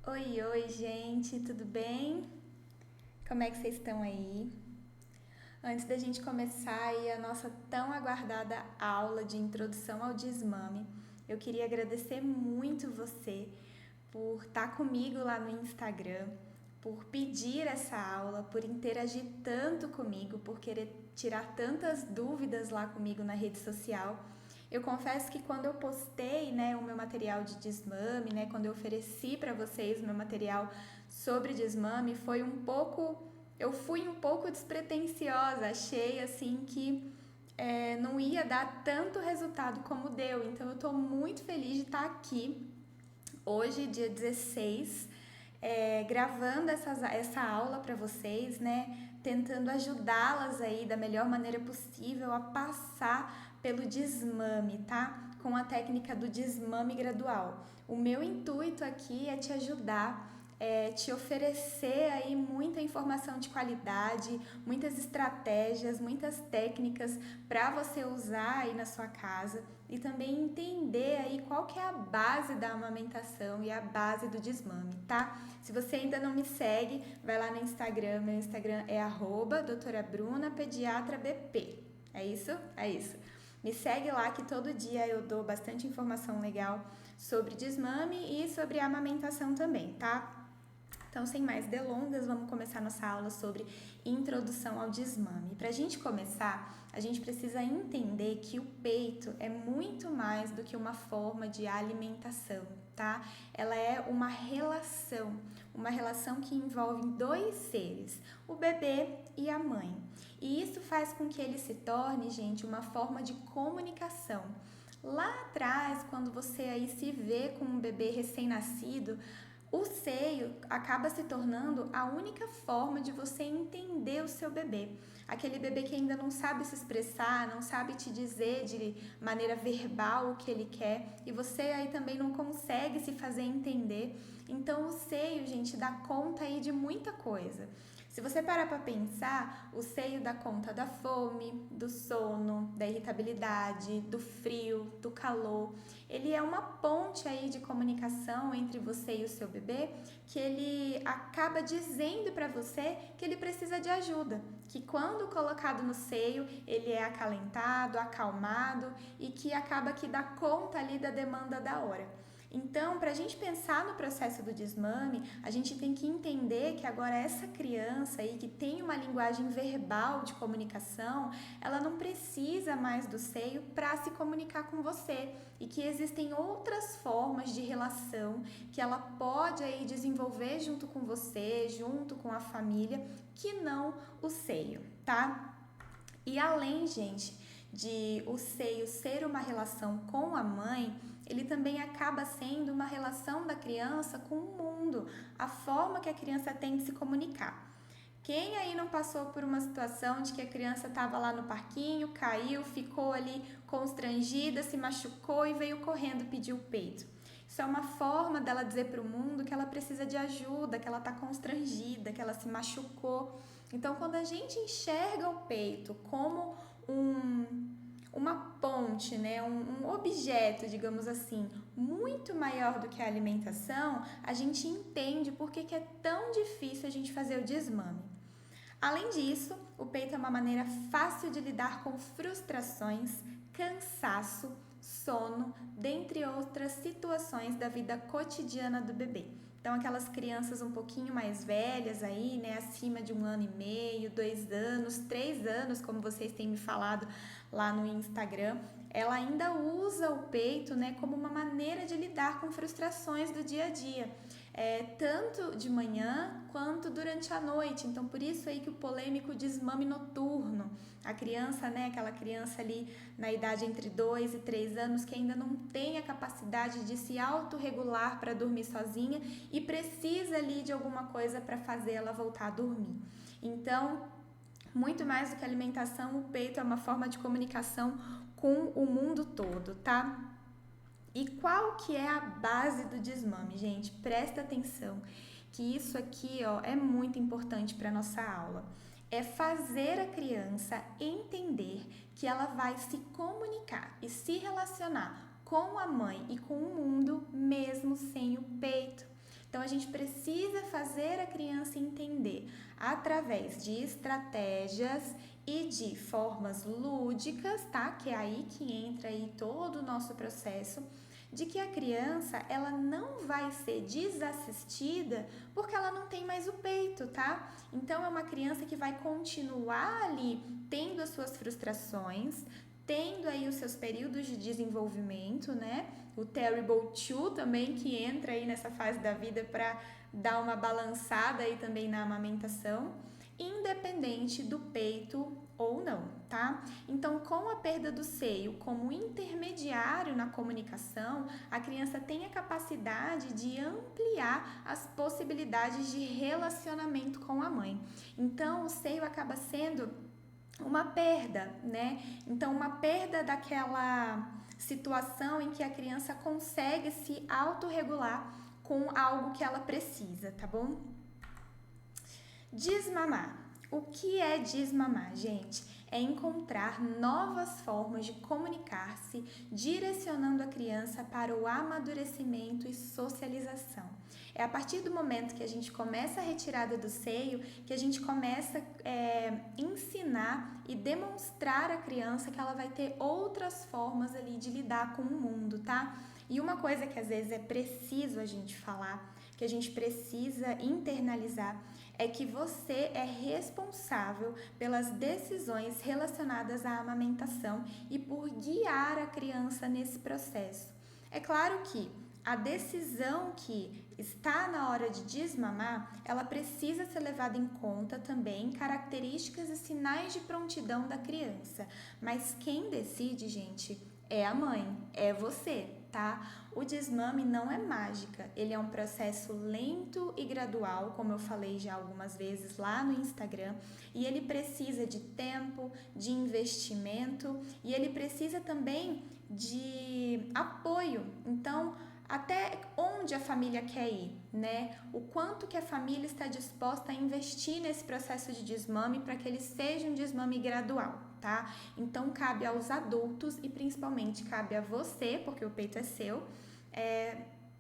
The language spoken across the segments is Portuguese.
Oi, oi, gente, tudo bem? Como é que vocês estão aí? Antes da gente começar aí a nossa tão aguardada aula de introdução ao desmame, eu queria agradecer muito você por estar comigo lá no Instagram, por pedir essa aula, por interagir tanto comigo, por querer tirar tantas dúvidas lá comigo na rede social. Eu confesso que quando eu postei, né, o meu material de desmame, né, quando eu ofereci para vocês o meu material sobre desmame, eu fui um pouco despretensiosa, achei assim que não ia dar tanto resultado como deu. Então eu estou muito feliz de estar aqui hoje, dia 16, gravando essa aula para vocês, né? Tentando ajudá-las aí da melhor maneira possível a passar pelo desmame, tá? Com a técnica do desmame gradual. O meu intuito aqui é te ajudar, te oferecer aí muita informação de qualidade, muitas estratégias, muitas técnicas para você usar aí na sua casa e também entender aí qual que é a base da amamentação e a base do desmame, tá? Se você ainda não me segue, vai lá no Instagram, meu Instagram é @doutora_bruna_pediatra_bp. É isso? É isso. Me segue lá que todo dia eu dou bastante informação legal sobre desmame e sobre amamentação também, tá? Então, sem mais delongas, vamos começar nossa aula sobre introdução ao desmame. Para a gente começar, a gente precisa entender que o peito é muito mais do que uma forma de alimentação, tá? Ela é uma relação que envolve dois seres, o bebê e a mãe. E isso faz com que ele se torne, gente, uma forma de comunicação. Lá atrás, quando você aí se vê com um bebê recém-nascido, o seio acaba se tornando a única forma de você entender o seu bebê. Aquele bebê que ainda não sabe se expressar, não sabe te dizer de maneira verbal o que ele quer, e você aí também não consegue se fazer entender. Então o seio, gente, dá conta aí de muita coisa. Se você parar para pensar, o seio dá conta da fome, do sono, da irritabilidade, do frio, do calor. Ele é uma ponte aí de comunicação entre você e o seu bebê, que ele acaba dizendo para você que ele precisa de ajuda, que quando colocado no seio, ele é acalentado, acalmado e que acaba que dá conta ali da demanda da hora. Então, para a gente pensar no processo do desmame, a gente tem que entender que agora essa criança aí que tem uma linguagem verbal de comunicação, ela não precisa mais do seio para se comunicar com você e que existem outras formas de relação que ela pode aí desenvolver junto com você, junto com a família, que não o seio, tá? E além, gente, de o seio ser uma relação com a mãe, ele também acaba sendo uma relação da criança com o mundo, a forma que a criança tem de se comunicar. Quem aí não passou por uma situação de que a criança estava lá no parquinho, caiu, ficou ali constrangida, se machucou e veio correndo pedir o peito? Isso é uma forma dela dizer para o mundo que ela precisa de ajuda, que ela está constrangida, que ela se machucou. Então, quando a gente enxerga o peito como uma ponte, né, um objeto, digamos assim, muito maior do que a alimentação, a gente entende por que é tão difícil a gente fazer o desmame. Além disso, o peito é uma maneira fácil de lidar com frustrações, cansaço, sono, dentre outras situações da vida cotidiana do bebê. Então, aquelas crianças um pouquinho mais velhas aí, né, acima de 1 ano e meio, 2 anos, 3 anos, como vocês têm me falado lá no Instagram, ela ainda usa o peito, né, como uma maneira de lidar com frustrações do dia a dia. Tanto de manhã quanto durante a noite. Então, por isso aí que o polêmico desmame noturno. A criança, né, aquela criança ali na idade entre 2 e 3 anos que ainda não tem a capacidade de se autorregular para dormir sozinha e precisa ali de alguma coisa para fazer ela voltar a dormir. Então, muito mais do que alimentação, o peito é uma forma de comunicação com o mundo todo, tá? E qual que é a base do desmame, gente? Presta atenção, que isso aqui, ó, é muito importante para nossa aula. É fazer a criança entender que ela vai se comunicar e se relacionar com a mãe e com o mundo mesmo sem o peito. Então a gente precisa fazer a criança entender através de estratégias e de formas lúdicas, tá? Que é aí que entra aí todo o nosso processo, de que a criança, ela não vai ser desassistida porque ela não tem mais o peito, tá? Então é uma criança que vai continuar ali tendo as suas frustrações, tendo aí os seus períodos de desenvolvimento, né? O Terrible Two também, que entra aí nessa fase da vida para dar uma balançada aí também na amamentação, independente do peito ou não, tá? Então, com a perda do seio como intermediário na comunicação, a criança tem a capacidade de ampliar as possibilidades de relacionamento com a mãe. Então, o seio acaba sendo uma perda, né? Então, uma perda daquela situação em que a criança consegue se autorregular com algo que ela precisa, tá bom? Desmamar. O que é desmamar, gente? É encontrar novas formas de comunicar-se, direcionando a criança para o amadurecimento e socialização. É a partir do momento que a gente começa a retirada do seio que a gente começa a ensinar e demonstrar à criança que ela vai ter outras formas ali de lidar com o mundo, tá? E uma coisa que às vezes é preciso a gente falar, que a gente precisa internalizar, é que você é responsável pelas decisões relacionadas à amamentação e por guiar a criança nesse processo. É claro que a decisão que está na hora de desmamar, ela precisa ser levada em conta também características e sinais de prontidão da criança. Mas quem decide, gente, é a mãe, é você, tá? O desmame não é mágica, ele é um processo lento e gradual, como eu falei já algumas vezes lá no Instagram, e ele precisa de tempo, de investimento e ele precisa também de apoio. Então, até onde a família quer ir, né? O quanto que a família está disposta a investir nesse processo de desmame para que ele seja um desmame gradual, tá? Então, cabe aos adultos e principalmente cabe a você, porque o peito é seu,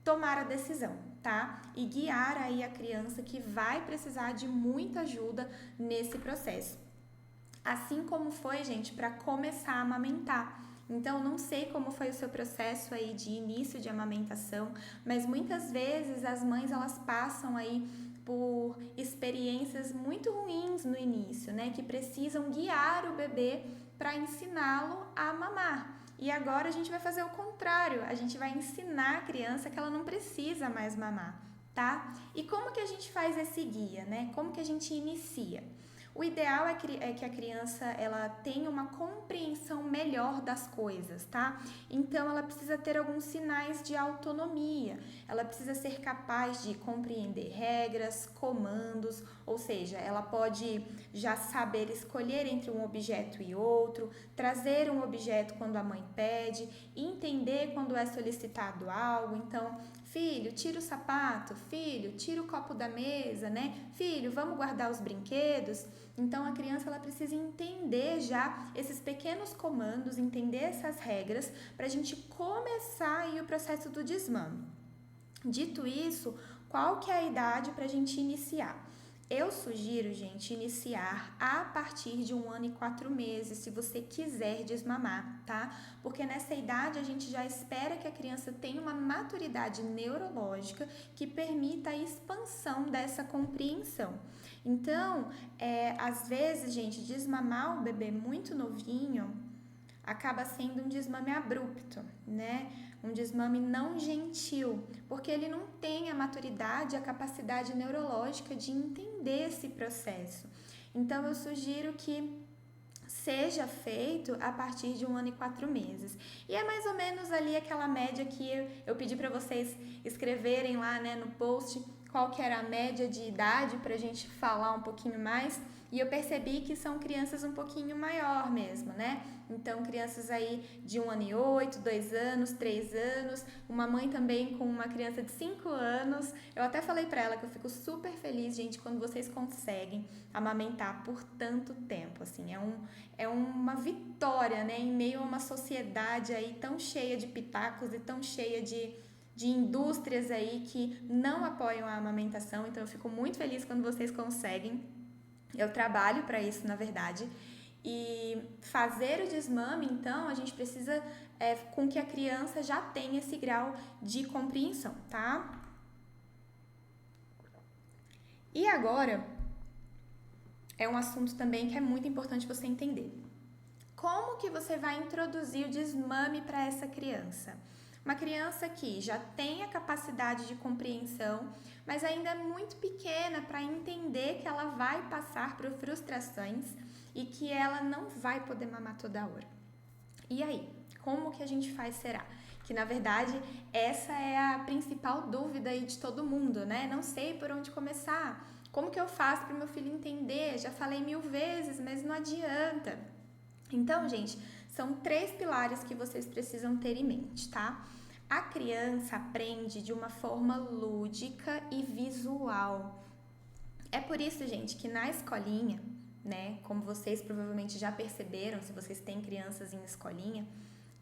tomar a decisão, tá? E guiar aí a criança que vai precisar de muita ajuda nesse processo. Assim como foi, gente, para começar a amamentar. Então, não sei como foi o seu processo aí de início de amamentação, mas muitas vezes as mães, elas passam aí por experiências muito ruins no início, né? Que precisam guiar o bebê para ensiná-lo a mamar. E agora a gente vai fazer o contrário, a gente vai ensinar a criança que ela não precisa mais mamar, tá? E como que a gente faz esse guia, né? Como que a gente inicia? O ideal é que a criança ela tenha uma compreensão melhor das coisas, tá? Então, ela precisa ter alguns sinais de autonomia. Ela precisa ser capaz de compreender regras, comandos, ou seja, ela pode já saber escolher entre um objeto e outro, trazer um objeto quando a mãe pede, entender quando é solicitado algo. Então, filho, tira o sapato, filho, tira o copo da mesa, né? Filho, vamos guardar os brinquedos. Então, a criança ela precisa entender já esses pequenos comandos, entender essas regras, para a gente começar aí o processo do desmame. Dito isso, qual que é a idade para a gente iniciar? Eu sugiro, gente, iniciar a partir de 1 ano e 4 meses, se você quiser desmamar, tá? Porque nessa idade a gente já espera que a criança tenha uma maturidade neurológica que permita a expansão dessa compreensão. Então, às vezes, gente, desmamar o bebê muito novinho acaba sendo um desmame abrupto, né? Um desmame não gentil, porque ele não tem a maturidade, a capacidade neurológica de entender esse processo. Então, eu sugiro que seja feito a partir de 1 ano e 4 meses. E é mais ou menos ali aquela média que eu pedi para vocês escreverem lá, né, no post, qual que era a média de idade para a gente falar um pouquinho mais. E eu percebi que são crianças um pouquinho maior mesmo, né? Então, crianças aí de 1 ano e 8, 2 anos, 3 anos, uma mãe também com uma criança de 5 anos. Eu até falei pra ela que eu fico super feliz, gente, quando vocês conseguem amamentar por tanto tempo, assim, é uma vitória, né, em meio a uma sociedade aí tão cheia de pitacos e tão cheia de de indústrias aí que não apoiam a amamentação, então eu fico muito feliz quando vocês conseguem. Eu trabalho para isso, na verdade. E fazer o desmame, então, a gente precisa com que a criança já tenha esse grau de compreensão, tá? E agora, é um assunto também que é muito importante você entender. Como que você vai introduzir o desmame para essa criança? Uma criança que já tem a capacidade de compreensão, mas ainda é muito pequena para entender que ela vai passar por frustrações e que ela não vai poder mamar toda hora. E aí, como que a gente faz será? Que na verdade essa é a principal dúvida aí de todo mundo, né? Não sei por onde começar. Como que eu faço para o meu filho entender? Já falei 1000 vezes, mas não adianta. Então, gente, são 3 pilares que vocês precisam ter em mente, tá? A criança aprende de uma forma lúdica e visual. É por isso, gente, que na escolinha, né, como vocês provavelmente já perceberam, se vocês têm crianças em escolinha,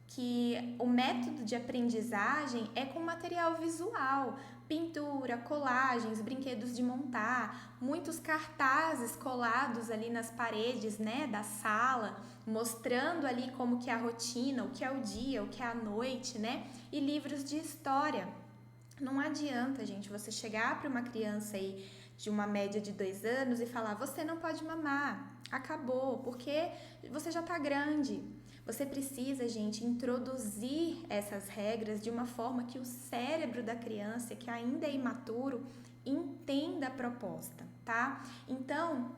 que o método de aprendizagem é com material visual, pintura, colagens, brinquedos de montar, muitos cartazes colados ali nas paredes, né, da sala, mostrando ali como que é a rotina, o que é o dia, o que é a noite, né, e livros de história. Não adianta, gente, você chegar para uma criança aí de uma média de 2 anos e falar, você não pode mamar, acabou, porque você já tá grande. Você precisa, gente, introduzir essas regras de uma forma que o cérebro da criança, que ainda é imaturo, entenda a proposta, tá? Então,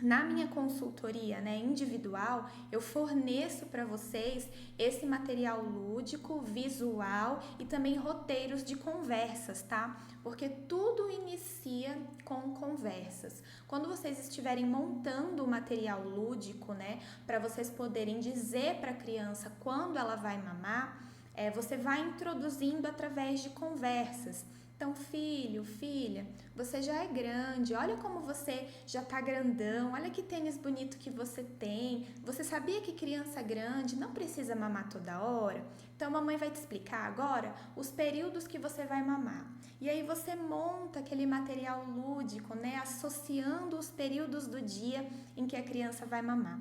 na minha consultoria, né, individual, eu forneço para vocês esse material lúdico, visual e também roteiros de conversas, tá? Porque tudo inicia com conversas. Quando vocês estiverem montando o material lúdico, né, para vocês poderem dizer para a criança quando ela vai mamar, você vai introduzindo através de conversas. Então, filho, filha, você já é grande, olha como você já tá grandão, olha que tênis bonito que você tem. Você sabia que criança grande não precisa mamar toda hora? Então, a mamãe vai te explicar agora os períodos que você vai mamar. E aí você monta aquele material lúdico, né, associando os períodos do dia em que a criança vai mamar.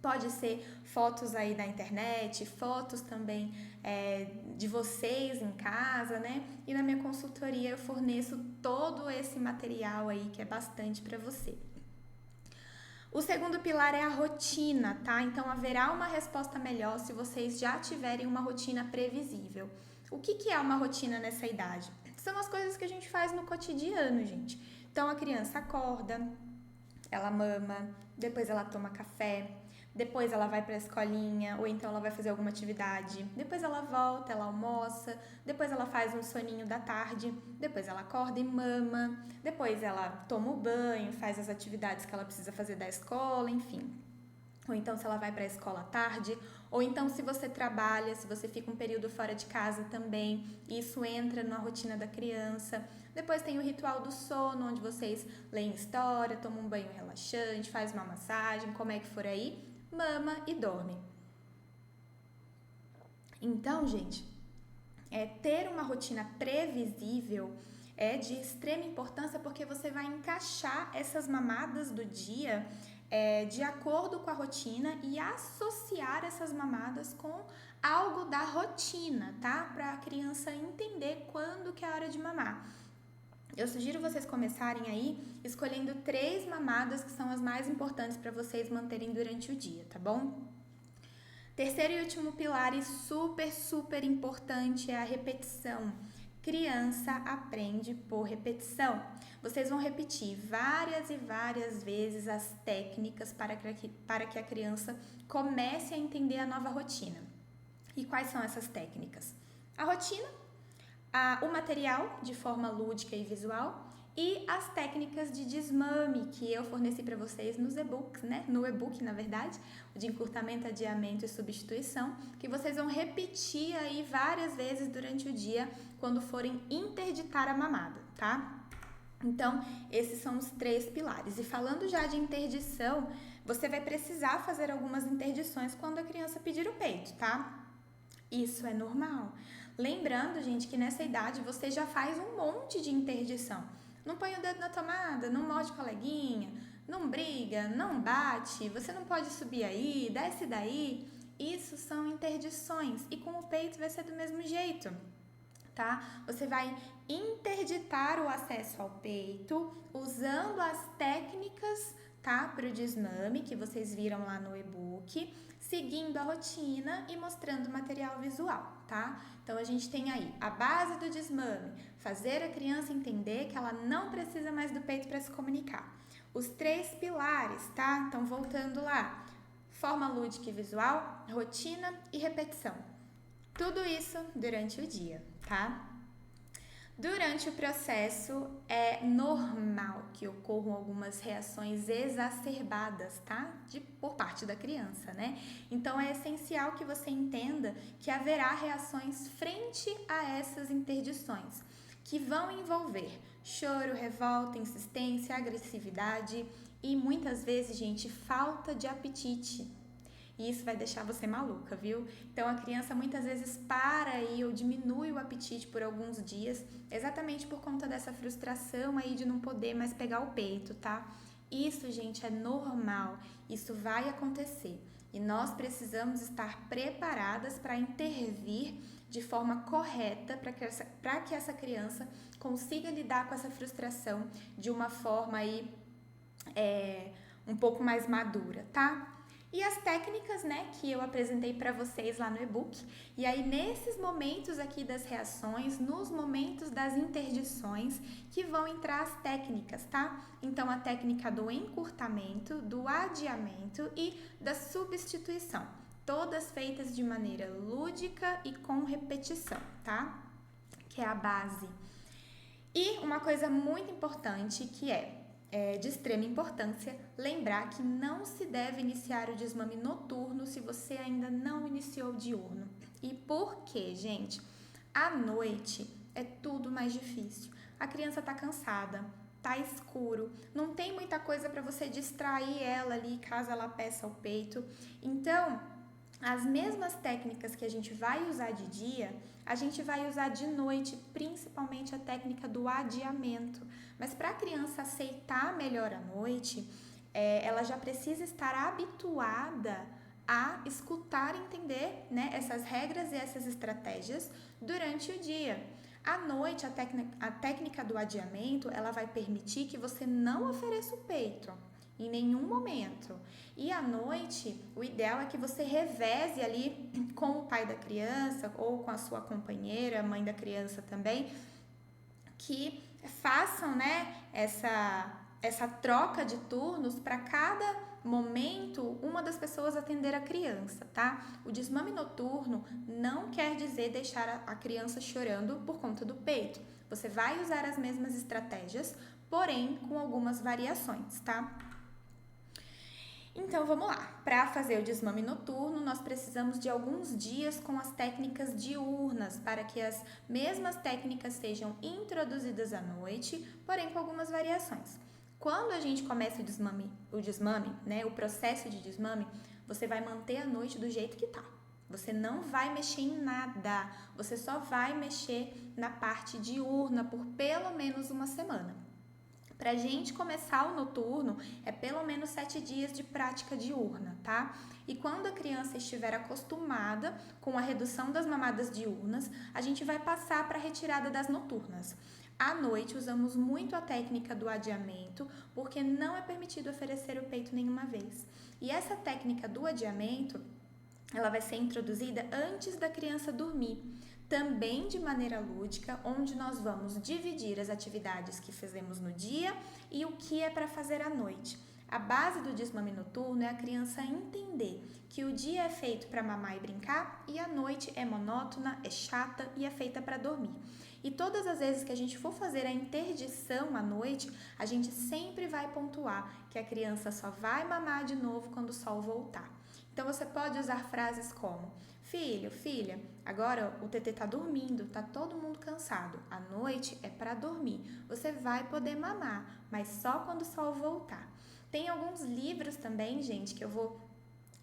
Pode ser fotos aí da internet, fotos também de vocês em casa, né? E na minha consultoria eu forneço todo esse material aí que é bastante para você. O segundo pilar é a rotina, tá? Então haverá uma resposta melhor se vocês já tiverem uma rotina previsível. O que é uma rotina nessa idade? São as coisas que a gente faz no cotidiano, gente. Então a criança acorda, ela mama, depois ela toma café, depois ela vai para a escolinha, ou então ela vai fazer alguma atividade, depois ela volta, ela almoça, depois ela faz um soninho da tarde, depois ela acorda e mama, depois ela toma o banho, faz as atividades que ela precisa fazer da escola, enfim. Ou então se ela vai para a escola à tarde, ou então se você trabalha, se você fica um período fora de casa também, isso entra na rotina da criança. Depois tem o ritual do sono, onde vocês leem história, tomam um banho relaxante, faz uma massagem, como é que for aí, mama e dorme. Então, gente, ter uma rotina previsível é de extrema importância porque você vai encaixar essas mamadas do dia de acordo com a rotina e associar essas mamadas com algo da rotina, tá? Para a criança entender quando que é a hora de mamar. Eu sugiro vocês começarem aí escolhendo 3 mamadas que são as mais importantes para vocês manterem durante o dia, tá bom? Terceiro e último pilar e super importante é a repetição. Criança aprende por repetição. Vocês vão repetir várias e várias vezes as técnicas para que a criança comece a entender a nova rotina. E quais são essas técnicas? A rotina, o material de forma lúdica e visual e as técnicas de desmame que eu forneci para vocês nos e-books, né? No e-book, na verdade, o de encurtamento, adiamento e substituição, que vocês vão repetir aí várias vezes durante o dia quando forem interditar a mamada, tá? Então, esses são os 3 pilares. E falando já de interdição, você vai precisar fazer algumas interdições quando a criança pedir o peito, tá? Isso é normal. Lembrando, gente, que nessa idade você já faz um monte de interdição. Não põe o dedo na tomada, não morde coleguinha, não briga, não bate, você não pode subir aí, desce daí. Isso são interdições e com o peito vai ser do mesmo jeito, tá? Você vai interditar o acesso ao peito usando as técnicas, tá? Para o desmame que vocês viram lá no e-book, seguindo a rotina e mostrando o material visual, tá? Então a gente tem aí a base do desmame, fazer a criança entender que ela não precisa mais do peito para se comunicar. Os 3 pilares, tá? Então voltando lá, forma lúdica e visual, rotina e repetição. Tudo isso durante o dia, tá? Durante o processo é normal que ocorram algumas reações exacerbadas, tá? Por parte da criança, né? Então é essencial que você entenda que haverá reações frente a essas interdições, que vão envolver choro, revolta, insistência, agressividade e muitas vezes, gente, falta de apetite. E isso vai deixar você maluca, viu? Então a criança muitas vezes para aí ou diminui o apetite por alguns dias, exatamente por conta dessa frustração aí de não poder mais pegar o peito, tá? Isso, gente, é normal, isso vai acontecer. E nós precisamos estar preparadas para intervir de forma correta para que essa criança consiga lidar com essa frustração de uma forma aí um pouco mais madura, tá? E as técnicas, né, que eu apresentei para vocês lá no e-book. E aí, nesses momentos aqui das reações, nos momentos das interdições, que vão entrar as técnicas, tá? Então, a técnica do encurtamento, do adiamento e da substituição. Todas feitas de maneira lúdica e com repetição, tá? Que é a base. E uma coisa muito importante que é de extrema importância lembrar que não se deve iniciar o desmame noturno se você ainda não iniciou o diurno. E por quê, gente? À noite é tudo mais difícil. A criança tá cansada, tá escuro, não tem muita coisa para você distrair ela ali caso ela peça o peito. Então, as mesmas técnicas que a gente vai usar de dia, a gente vai usar de noite, principalmente a técnica do adiamento. Mas para a criança aceitar melhor a noite, ela já precisa estar habituada a escutar e entender, né, essas regras e essas estratégias durante o dia. À noite, a técnica do adiamento, ela vai permitir que você não ofereça o peito em nenhum momento. E à noite, o ideal é que você reveze ali com o pai da criança ou com a sua companheira, a mãe da criança também, que façam, né, essa troca de turnos para cada momento uma das pessoas atender a criança, tá? O desmame noturno não quer dizer deixar a criança chorando por conta do peito. Você vai usar as mesmas estratégias, porém com algumas variações, tá? Então vamos lá, para fazer o desmame noturno nós precisamos de alguns dias com as técnicas diurnas para que as mesmas técnicas sejam introduzidas à noite, porém com algumas variações. Quando a gente começa o desmame, né, o processo de desmame, você vai manter a noite do jeito que tá. Você não vai mexer em nada, você só vai mexer na parte diurna por pelo menos uma semana. Para a gente começar o noturno, é pelo menos 7 dias de prática diurna, tá? E quando a criança estiver acostumada com a redução das mamadas diurnas, a gente vai passar para a retirada das noturnas. À noite, usamos muito a técnica do adiamento, porque não é permitido oferecer o peito nenhuma vez. E essa técnica do adiamento, ela vai ser introduzida antes da criança dormir, também de maneira lúdica, onde nós vamos dividir as atividades que fizemos no dia e o que é para fazer à noite. A base do desmame noturno é a criança entender que o dia é feito para mamar e brincar e a noite é monótona, é chata e é feita para dormir. E todas as vezes que a gente for fazer a interdição à noite, a gente sempre vai pontuar que a criança só vai mamar de novo quando o sol voltar. Então você pode usar frases como: filho, filha, agora o Tetê tá dormindo, tá todo mundo cansado. A noite é para dormir. Você vai poder mamar, mas só quando o sol voltar. Tem alguns livros também, gente, que eu vou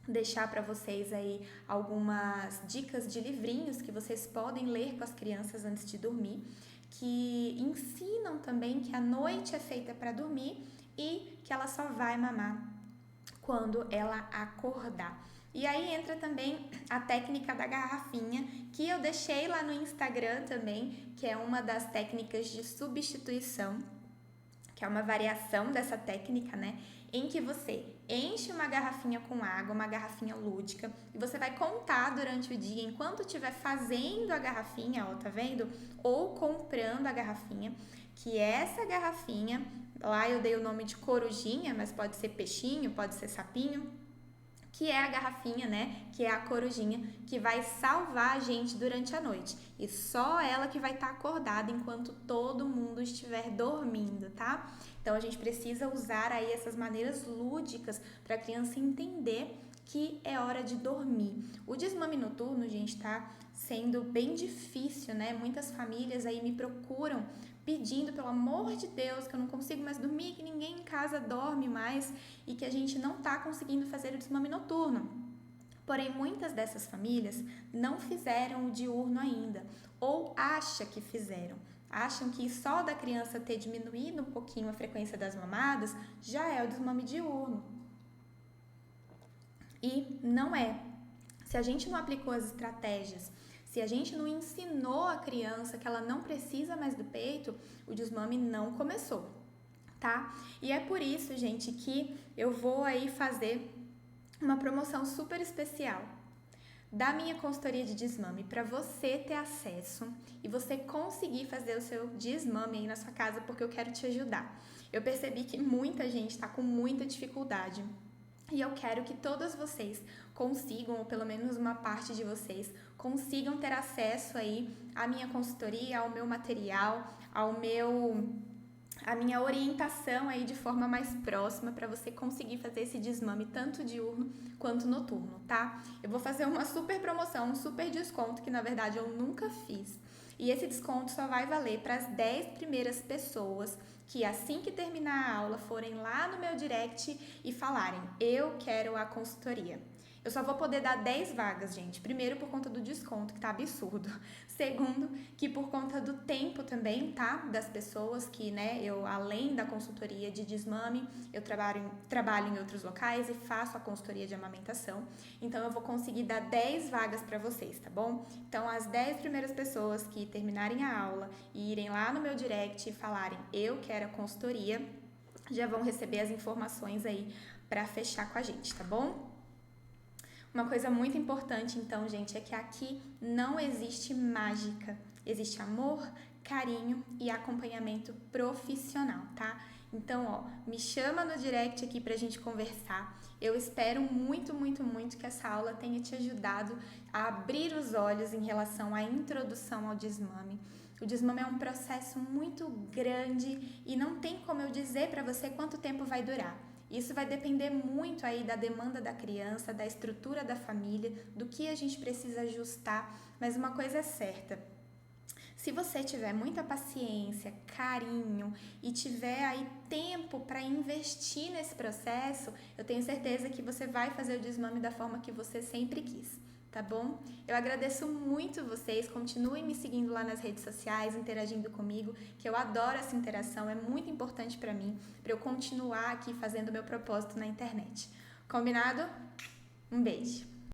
deixar para vocês aí algumas dicas de livrinhos que vocês podem ler com as crianças antes de dormir, que ensinam também que a noite é feita para dormir e que ela só vai mamar quando ela acordar. E aí entra também a técnica da garrafinha, que eu deixei lá no Instagram também, que é uma das técnicas de substituição, que é uma variação dessa técnica, né? Em que você enche uma garrafinha com água, uma garrafinha lúdica, e você vai contar durante o dia, enquanto estiver fazendo a garrafinha, ó, tá vendo? Ou comprando a garrafinha, que essa garrafinha, lá eu dei o nome de corujinha, mas pode ser peixinho, pode ser sapinho, que é a garrafinha, né, que é a corujinha, que vai salvar a gente durante a noite. E só ela que vai estar acordada enquanto todo mundo estiver dormindo, tá? Então, a gente precisa usar aí essas maneiras lúdicas para a criança entender que é hora de dormir. O desmame noturno, gente, tá sendo bem difícil, né? Muitas famílias aí me procuram pedindo, pelo amor de Deus, que eu não consigo mais dormir, que ninguém em casa dorme mais e que a gente não está conseguindo fazer o desmame noturno. Porém, muitas dessas famílias não fizeram o diurno ainda, ou acham que fizeram. Acham que só da criança ter diminuído um pouquinho a frequência das mamadas já é o desmame diurno. E não é. Se a gente não aplicou as estratégias, se a gente não ensinou a criança que ela não precisa mais do peito, o desmame não começou, tá? E é por isso, gente, que eu vou aí fazer uma promoção super especial da minha consultoria de desmame para você ter acesso e você conseguir fazer o seu desmame aí na sua casa, porque eu quero te ajudar. Eu percebi que muita gente está com muita dificuldade. E eu quero que todas vocês consigam, ou pelo menos uma parte de vocês, consigam ter acesso aí à minha consultoria, ao meu material, a minha orientação aí de forma mais próxima para você conseguir fazer esse desmame tanto diurno quanto noturno, tá? Eu vou fazer uma super promoção, um super desconto que na verdade eu nunca fiz. E esse desconto só vai valer para as 10 primeiras pessoas que assim que terminar a aula forem lá no meu direct e falarem: "Eu quero a consultoria". Eu só vou poder dar 10 vagas, gente. Primeiro, por conta do desconto, que tá absurdo. Segundo, que por conta do tempo também, tá? Das pessoas que, né, eu, além da consultoria de desmame, eu trabalho em outros locais e faço a consultoria de amamentação. Então, eu vou conseguir dar 10 vagas para vocês, tá bom? Então, as 10 primeiras pessoas que terminarem a aula e irem lá no meu direct e falarem: "Eu quero a consultoria", já vão receber as informações aí para fechar com a gente, tá bom? Uma coisa muito importante, então, gente, é que aqui não existe mágica. Existe amor, carinho e acompanhamento profissional, tá? Então, ó, me chama no direct aqui pra gente conversar. Eu espero muito, muito, muito que essa aula tenha te ajudado a abrir os olhos em relação à introdução ao desmame. O desmame é um processo muito grande e não tem como eu dizer pra você quanto tempo vai durar. Isso vai depender muito aí da demanda da criança, da estrutura da família, do que a gente precisa ajustar, mas uma coisa é certa: se você tiver muita paciência, carinho e tiver aí tempo para investir nesse processo, eu tenho certeza que você vai fazer o desmame da forma que você sempre quis. Tá bom? Eu agradeço muito vocês, continuem me seguindo lá nas redes sociais, interagindo comigo, que eu adoro essa interação, é muito importante para mim, para eu continuar aqui fazendo meu propósito na internet. Combinado? Um beijo!